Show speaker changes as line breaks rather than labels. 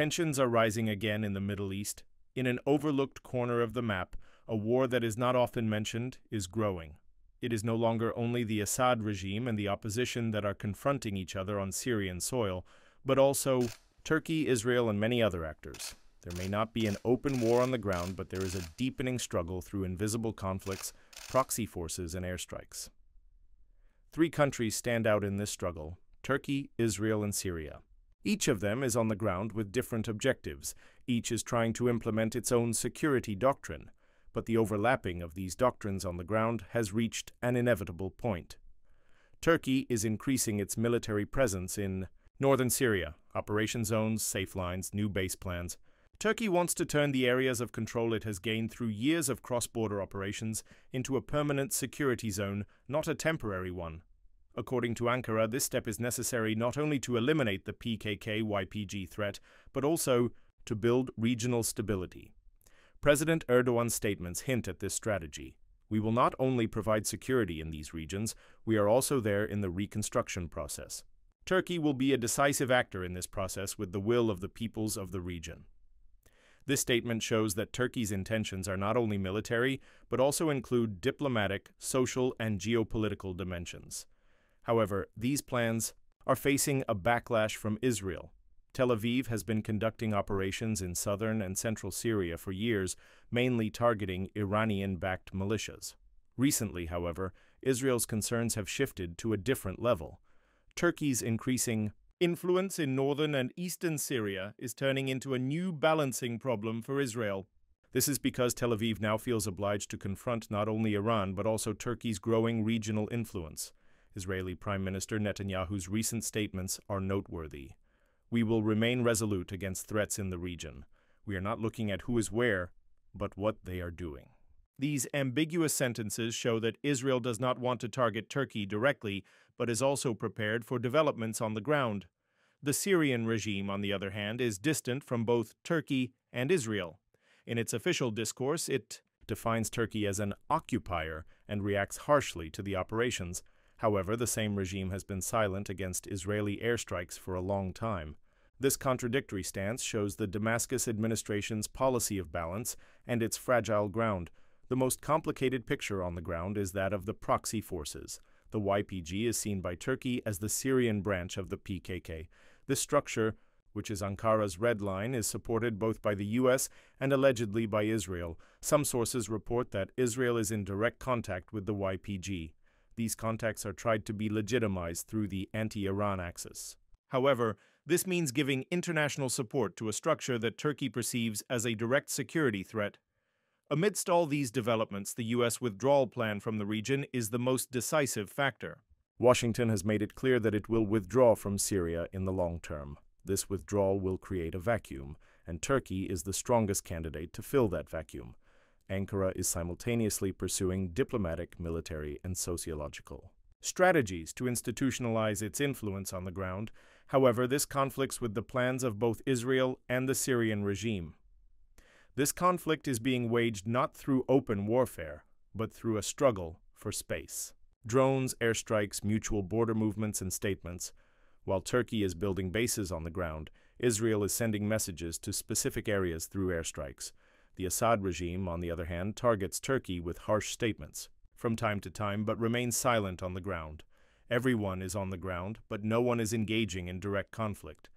Tensions are rising again in the Middle East. In an overlooked corner of the map, a war that is not often mentioned is growing. It is no longer only the Assad regime and the opposition that are confronting each other on Syrian soil, but also Turkey, Israel, and many other actors. There may not be an open war on the ground, but there is a deepening struggle through invisible conflicts, proxy forces, and airstrikes. 3 countries stand out in this struggle: Turkey, Israel, and Syria. Each of them is on the ground with different objectives. Each is trying to implement its own security doctrine, but the overlapping of these doctrines on the ground has reached an inevitable point. Turkey is increasing its military presence in northern Syria, operation zones, safe lines, new base plans. Turkey wants to turn the areas of control it has gained through years of cross-border operations into a permanent security zone, not a temporary one. According to Ankara, this step is necessary not only to eliminate the PKK-YPG threat, but also to build regional stability. President Erdogan's statements hint at this strategy. We will not only provide security in these regions, we are also there in the reconstruction process. Turkey will be a decisive actor in this process with the will of the peoples of the region. This statement shows that Turkey's intentions are not only military, but also include diplomatic, social, and geopolitical dimensions. However, these plans are facing a backlash from Israel. Tel Aviv has been conducting operations in southern and central Syria for years, mainly targeting Iranian-backed militias. Recently, however, Israel's concerns have shifted to a different level. Turkey's increasing influence in northern and eastern Syria is turning into a new balancing problem for Israel. This is because Tel Aviv now feels obliged to confront not only Iran but also Turkey's growing regional influence. Israeli Prime Minister Netanyahu's recent statements are noteworthy. We will remain resolute against threats in the region. We are not looking at who is where, but what they are doing. These ambiguous sentences show that Israel does not want to target Turkey directly, but is also prepared for developments on the ground. The Syrian regime, on the other hand, is distant from both Turkey and Israel. In its official discourse, it defines Turkey as an occupier and reacts harshly to the operations. However, the same regime has been silent against Israeli airstrikes for a long time. This contradictory stance shows the Damascus administration's policy of balance and its fragile ground. The most complicated picture on the ground is that of the proxy forces. The YPG is seen by Turkey as the Syrian branch of the PKK. This structure, which is Ankara's red line, is supported both by the US and allegedly by Israel. Some sources report that Israel is in direct contact with the YPG. These contacts are tried to be legitimized through the anti-Iran axis. However, this means giving international support to a structure that Turkey perceives as a direct security threat. Amidst all these developments, the U.S. withdrawal plan from the region is the most decisive factor. Washington has made it clear that it will withdraw from Syria in the long term. This withdrawal will create a vacuum, and Turkey is the strongest candidate to fill that vacuum. Ankara is simultaneously pursuing diplomatic, military, and sociological strategies to institutionalize its influence on the ground. However, this conflicts with the plans of both Israel and the Syrian regime. This conflict is being waged not through open warfare, but through a struggle for space. Drones, airstrikes, mutual border movements, and statements. While Turkey is building bases on the ground, Israel is sending messages to specific areas through airstrikes. The Assad regime, on the other hand, targets Turkey with harsh statements from time to time, but remains silent on the ground. Everyone is on the ground, but no one is engaging in direct conflict.